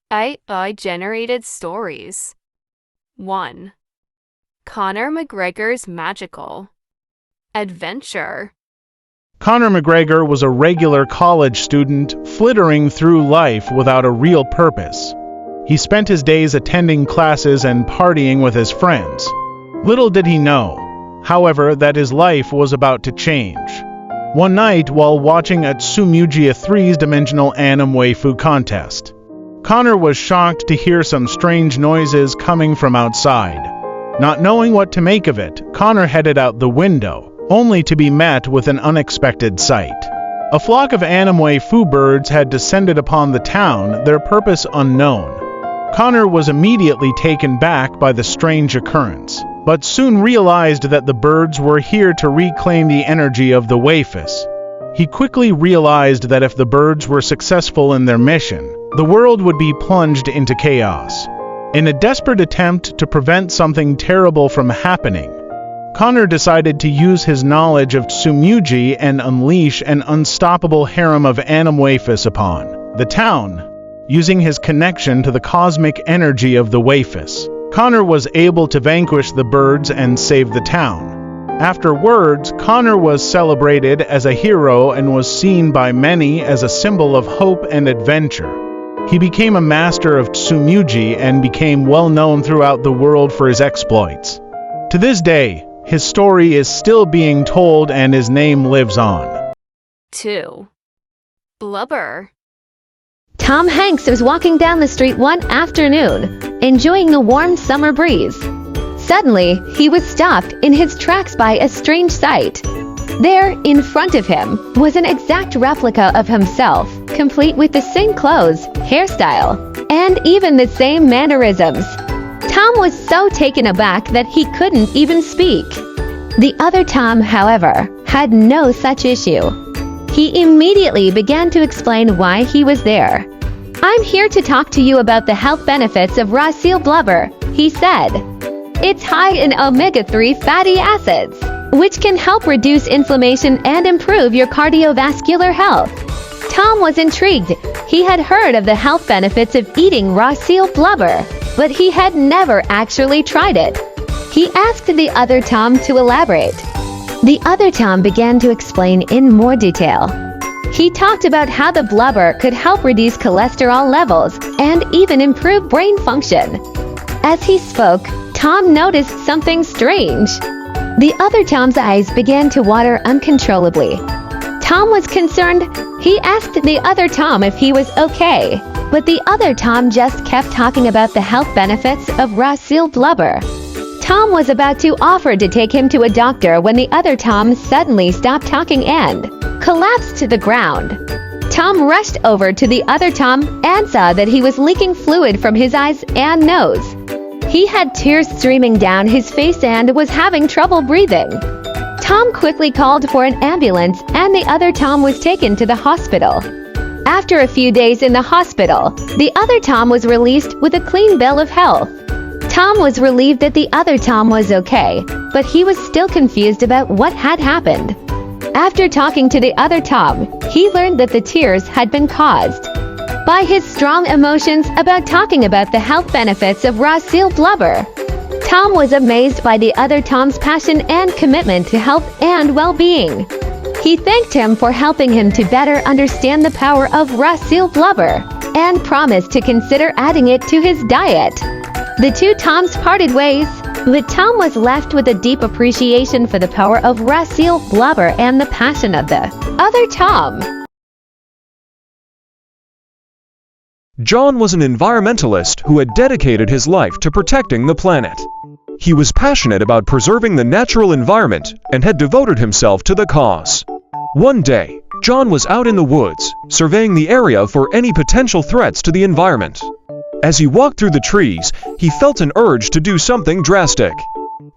AI-generated stories. 1. Conor McGregor's magical adventure. Conor McGregor was a regular college student flittering through life without a real purpose. He spent his days attending classes and partying with his friends. Little did he know, however, that his life was about to change. One night, while watching at Tsumugi 3's Dimensional Anim Weifu contest, Conor was shocked to hear some strange noises coming from outside. Not knowing what to make of it, Conor headed out the window, only to be met with an unexpected sight. A flock of Anim Weifu birds had descended upon the town, their purpose unknown. Conor was immediately taken back by the strange occurrence, but soon realized that the birds were here to reclaim the energy of the Weifus. He quickly realized that if the birds were successful in their mission, the world would be plunged into chaos. In a desperate attempt to prevent something terrible from happening, Conor decided to use his knowledge of Tsumugi and unleash an unstoppable harem of Anim Weifus upon the town. Using his connection to the cosmic energy of the Weifus, Conor was able to vanquish the birds and save the town. Afterwards, Conor was celebrated as a hero and was seen by many as a symbol of hope and adventure. He became a master of Tsumugi and became well known throughout the world for his exploits. To this day, his story is still being told and his name lives on. 2. Blubber. Tom Hanks was walking down the street one afternoon, enjoying the warm summer breeze. Suddenly, he was stopped in his tracks by a strange sight. There, in front of him, was an exact replica of himself, complete with the same clothes, hairstyle, and even the same mannerisms. Tom was so taken aback that he couldn't even speak. The other Tom, however, had no such issue. He immediately began to explain why he was there. "I'm here to talk to you about the health benefits of raw seal blubber," he said. "It's high in omega-3 fatty acids, which can help reduce inflammation and improve your cardiovascular health." Tom was intrigued. He had heard of the health benefits of eating raw seal blubber, but he had never actually tried it. He asked the other Tom to elaborate. The other Tom began to explain in more detail. He talked about how the blubber could help reduce cholesterol levels and even improve brain function. As he spoke, Tom noticed something strange. The other Tom's eyes began to water uncontrollably. Tom was concerned. He asked the other Tom if he was okay, but the other Tom just kept talking about the health benefits of raw seal blubber. Tom was about to offer to take him to a doctor when the other Tom suddenly stopped talking and collapsed to the ground. Tom rushed over to the other Tom and saw that he was leaking fluid from his eyes and nose. He had tears streaming down his face and was having trouble breathing. Tom quickly called for an ambulance and the other Tom was taken to the hospital. After a few days in the hospital, the other Tom was released with a clean bill of health. Tom was relieved that the other Tom was okay, but he was still confused about what had happened. After talking to the other Tom, he learned that the tears had been caused by his strong emotions about talking about the health benefits of raw seal blubber. Tom was amazed by the other Tom's passion and commitment to health and well-being. He thanked him for helping him to better understand the power of raw seal blubber and promised to consider adding it to his diet. The two Toms parted ways, but Tom was left with a deep appreciation for the power of raw seal blubber and the passion of the other Tom. John was an environmentalist who had dedicated his life to protecting the planet. He was passionate about preserving the natural environment and had devoted himself to the cause. One day, John was out in the woods, surveying the area for any potential threats to the environment. As he walked through the trees, he felt an urge to do something drastic.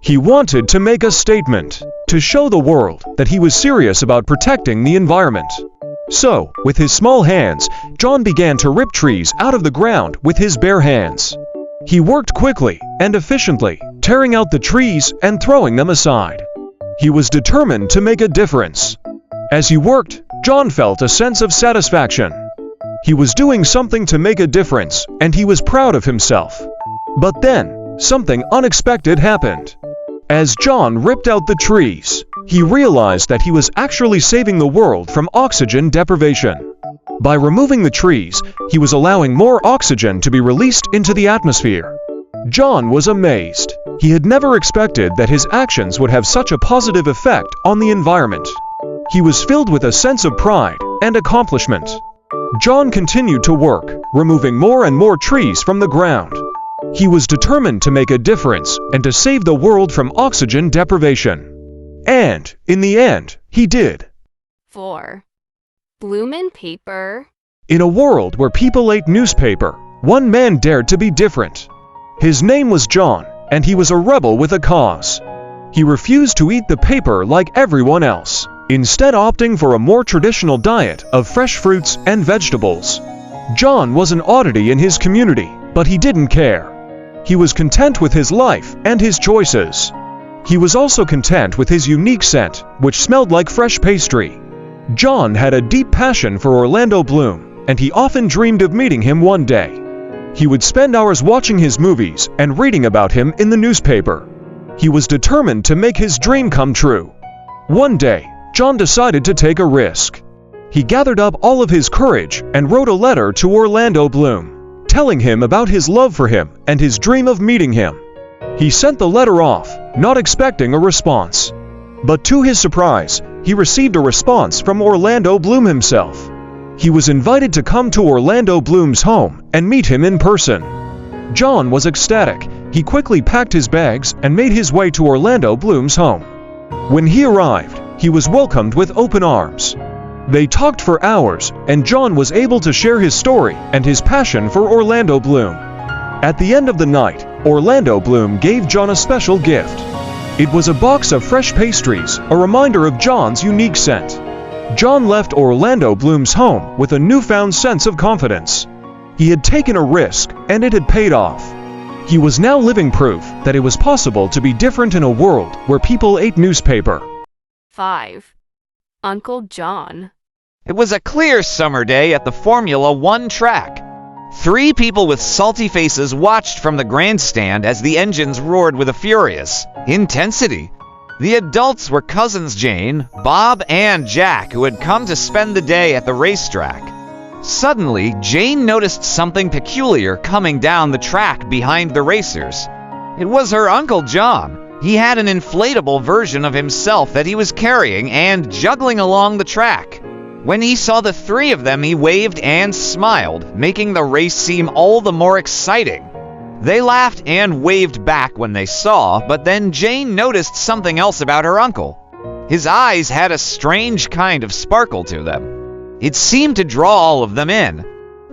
He wanted to make a statement, to show the world that he was serious about protecting the environment. So, with his small hands, John began to rip trees out of the ground with his bare hands. He worked quickly and efficiently, tearing out the trees and throwing them aside. He was determined to make a difference. As he worked, John felt a sense of satisfaction. He was doing something to make a difference, and he was proud of himself. But then, something unexpected happened. As John ripped out the trees, he realized that he was actually saving the world from oxygen deprivation. By removing the trees, he was allowing more oxygen to be released into the atmosphere. John was amazed. He had never expected that his actions would have such a positive effect on the environment. He was filled with a sense of pride and accomplishment. John continued to work, removing more and more trees from the ground. He was determined to make a difference and to save the world from oxygen deprivation. And, in the end, he did. 4. Bloomin' paper. In a world where people ate newspaper, one man dared to be different. His name was John, and he was a rebel with a cause. He refused to eat the paper like everyone else, instead opting for a more traditional diet of fresh fruits and vegetables. John was an oddity in his community, but he didn't care. He was content with his life and his choices. He was also content with his unique scent, which smelled like fresh pastry. John had a deep passion for Orlando Bloom, and he often dreamed of meeting him one day. He would spend hours watching his movies and reading about him in the newspaper. He was determined to make his dream come true. One day, John decided to take a risk. He gathered up all of his courage and wrote a letter to Orlando Bloom, telling him about his love for him and his dream of meeting him. He sent the letter off, not expecting a response. But to his surprise, he received a response from Orlando Bloom himself. He was invited to come to Orlando Bloom's home and meet him in person. John was ecstatic. He quickly packed his bags and made his way to Orlando Bloom's home. When he arrived, he was welcomed with open arms. They talked for hours, and John was able to share his story and his passion for Orlando Bloom. At the end of the night, Orlando Bloom gave John a special gift. It was a box of fresh pastries, a reminder of John's unique scent. John left Orlando Bloom's home with a newfound sense of confidence. He had taken a risk, and it had paid off. He was now living proof that it was possible to be different in a world where people ate newspaper. 5. Uncle John. It was a clear summer day at the Formula One track. 3 people with salty faces watched from the grandstand as the engines roared with a furious intensity. The adults were cousins Jane, Bob, and Jack, who had come to spend the day at the racetrack. Suddenly, Jane noticed something peculiar coming down the track behind the racers. It was her Uncle John. He had an inflatable version of himself that he was carrying and juggling along the track. When he saw the 3 of them, he waved and smiled, making the race seem all the more exciting. They laughed and waved back when they saw, but then Jane noticed something else about her uncle. His eyes had a strange kind of sparkle to them. It seemed to draw all of them in.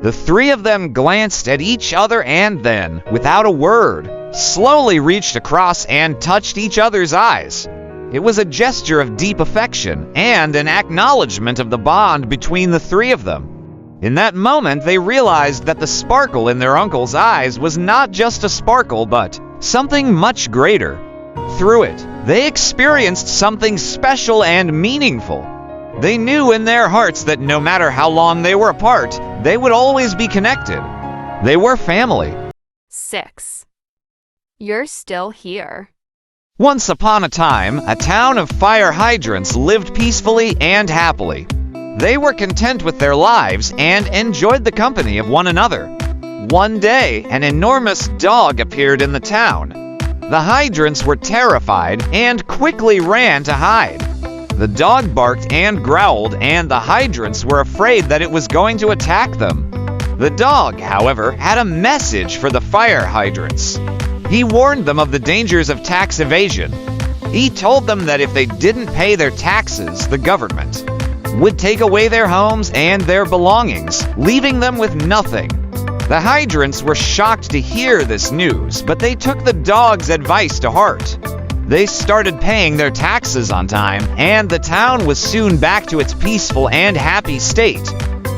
The 3 of them glanced at each other and then, without a word, slowly reached across and touched each other's eyes. It was a gesture of deep affection and an acknowledgement of the bond between the 3 of them. In that moment, they realized that the sparkle in their uncle's eyes was not just a sparkle, but something much greater. Through it, they experienced something special and meaningful. They knew in their hearts that no matter how long they were apart, they would always be connected. They were family. 6. You're still here. Once upon a time, a town of fire hydrants lived peacefully and happily. They were content with their lives and enjoyed the company of one another. One day, an enormous dog appeared in the town. The hydrants were terrified and quickly ran to hide. The dog barked and growled, and the hydrants were afraid that it was going to attack them. The dog, however, had a message for the fire hydrants. He warned them of the dangers of tax evasion. He told them that if they didn't pay their taxes, the government would take away their homes and their belongings, leaving them with nothing. The hydrants were shocked to hear this news, but they took the dog's advice to heart. They started paying their taxes on time, and the town was soon back to its peaceful and happy state.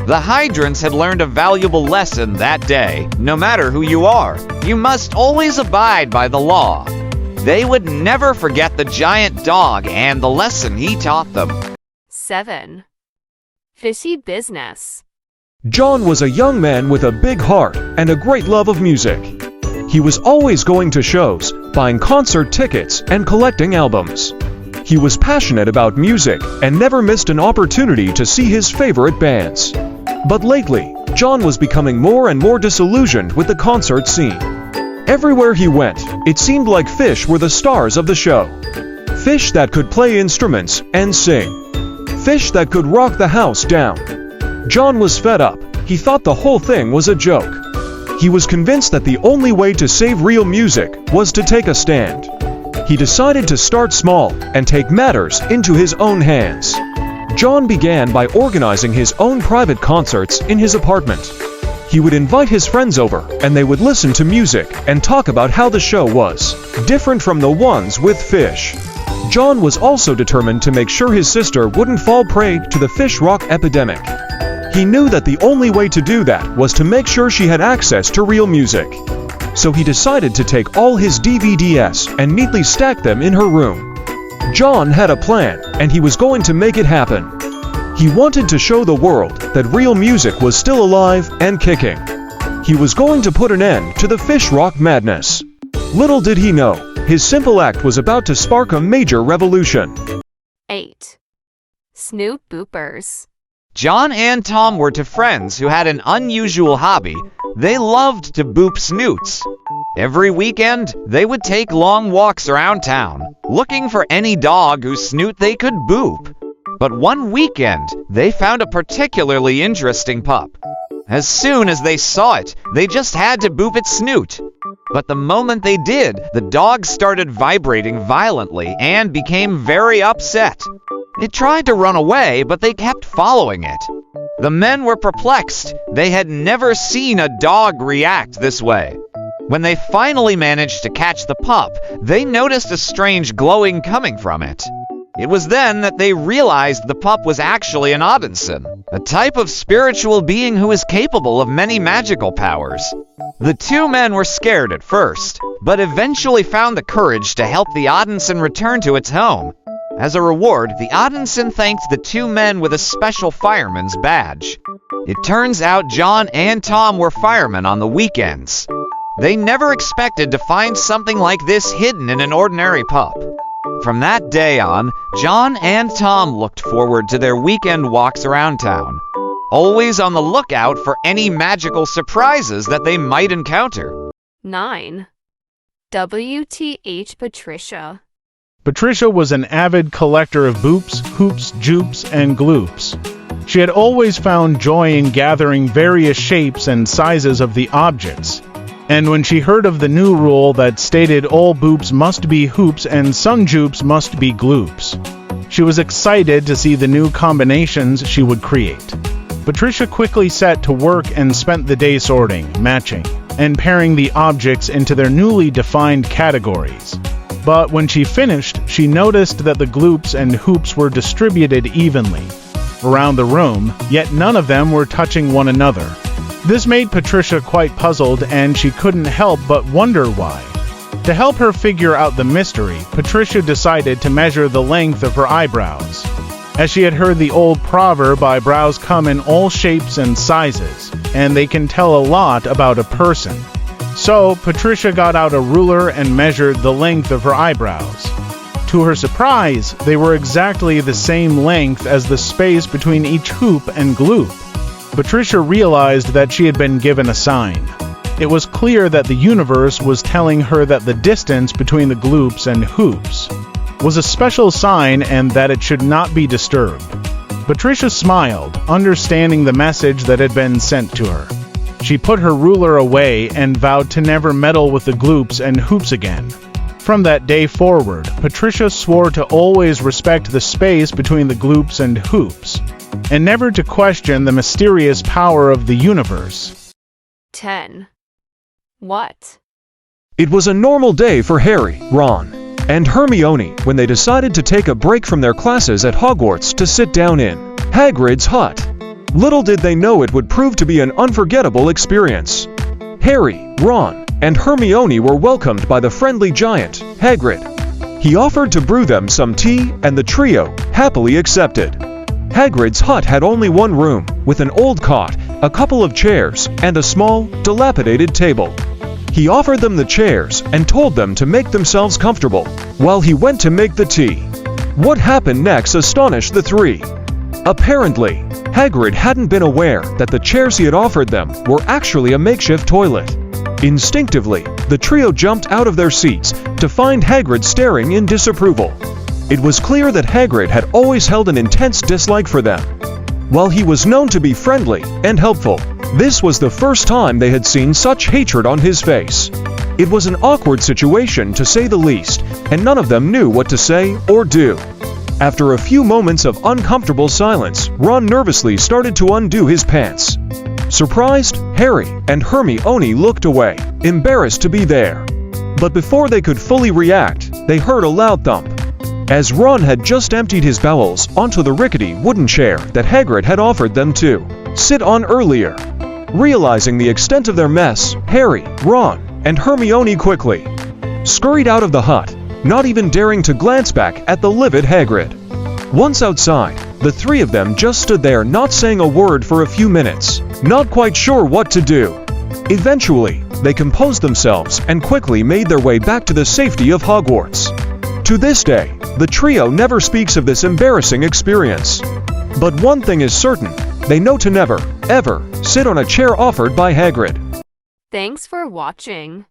The hydrants had learned a valuable lesson that day. No matter who you are, you must always abide by the law. They would never forget the giant dog and the lesson he taught them. 7. Fishy business. John was a young man with a big heart and a great love of music. He was always going to shows, buying concert tickets, and collecting albums. He was passionate about music and never missed an opportunity to see his favorite bands. But lately, John was becoming more and more disillusioned with the concert scene. Everywhere he went, it seemed like Fish were the stars of the show. Fish that could play instruments and sing. Fish that could rock the house down. John was fed up. He thought the whole thing was a joke. He was convinced that the only way to save real music was to take a stand. He decided to start small and take matters into his own hands. John began by organizing his own private concerts in his apartment. He would invite his friends over, and they would listen to music and talk about how the show was different from the ones with Fish. John was also determined to make sure his sister wouldn't fall prey to the Fish rock epidemic. He knew that the only way to do that was to make sure she had access to real music. So he decided to take all his DVDs and neatly stack them in her room. John had a plan, and he was going to make it happen. He wanted to show the world that real music was still alive and kicking. He was going to put an end to the Fish rock madness. Little did he know, his simple act was about to spark a major revolution. 8. Snoot Boopers. John and Tom were two friends who had an unusual hobby. They loved to boop snoots. Every weekend, they would take long walks around town, looking for any dog whose snoot they could boop. But one weekend, they found a particularly interesting pup. As soon as they saw it, they just had to boop its snoot. But the moment they did, the dog started vibrating violently and became very upset. It tried to run away, but they kept following it. The men were perplexed. They had never seen a dog react this way. When they finally managed to catch the pup, they noticed a strange glowing coming from it. It was then that they realized the pup was actually an Odinson, a type of spiritual being who is capable of many magical powers. The two men were scared at first, but eventually found the courage to help the Odinson return to its home. As a reward, the Odinson thanked the two men with a special fireman's badge. It turns out John and Tom were firemen on the weekends. They never expected to find something like this hidden in an ordinary pup. From that day on, John and Tom looked forward to their weekend walks around town, always on the lookout for any magical surprises that they might encounter. 9. WTH Patricia. Patricia was an avid collector of boops, hoops, joops, and gloops. She had always found joy in gathering various shapes and sizes of the objects. And when she heard of the new rule that stated all boops must be hoops and some joops must be gloops, she was excited to see the new combinations she would create. Patricia quickly set to work and spent the day sorting, matching, and pairing the objects into their newly defined categories. But when she finished, she noticed that the gloops and hoops were distributed evenly around the room, yet none of them were touching one another. This made Patricia quite puzzled, and she couldn't help but wonder why. To help her figure out the mystery, Patricia decided to measure the length of her eyebrows. As she had heard the old proverb, eyebrows come in all shapes and sizes, and they can tell a lot about a person. So, Patricia got out a ruler and measured the length of her eyebrows. To her surprise, they were exactly the same length as the space between each hoop and gloop. Patricia realized that she had been given a sign. It was clear that the universe was telling her that the distance between the gloops and hoops was a special sign and that it should not be disturbed. Patricia smiled, understanding the message that had been sent to her. She put her ruler away and vowed to never meddle with the gloops and hoops again. From that day forward, Patricia swore to always respect the space between the gloops and hoops, and never to question the mysterious power of the universe. 10. What? It was a normal day for Harry, Ron, and Hermione when they decided to take a break from their classes at Hogwarts to sit down in Hagrid's hut. Little did they know it would prove to be an unforgettable experience. Harry, Ron, and Hermione were welcomed by the friendly giant, Hagrid. He offered to brew them some tea, and the trio happily accepted. Hagrid's hut had only one room, with an old cot a couple of chairs, and a small, dilapidated table. He offered them the chairs and told them to make themselves comfortable while he went to make the tea. What happened next astonished the three. Apparently, Hagrid hadn't been aware that the chairs he had offered them were actually a makeshift toilet. Instinctively, the trio jumped out of their seats to find Hagrid staring in disapproval. It was clear that Hagrid had always held an intense dislike for them. While he was known to be friendly and helpful, this was the first time they had seen such hatred on his face. It was an awkward situation to say the least, and none of them knew what to say or do. After a few moments of uncomfortable silence, Ron nervously started to undo his pants. Surprised, Harry and Hermione looked away, embarrassed to be there. But before they could fully react, they heard a loud thump, as Ron had just emptied his bowels onto the rickety wooden chair that Hagrid had offered them to sit on earlier. Realizing the extent of their mess, Harry, Ron, and Hermione quickly scurried out of the hut, not even daring to glance back at the livid Hagrid. Once outside, the three of them just stood there not saying a word for a few minutes, not quite sure what to do. Eventually, they composed themselves and quickly made their way back to the safety of Hogwarts. To this day, the trio never speaks of this embarrassing experience. But one thing is certain, they know to never, ever, sit on a chair offered by Hagrid. Thanks for watching.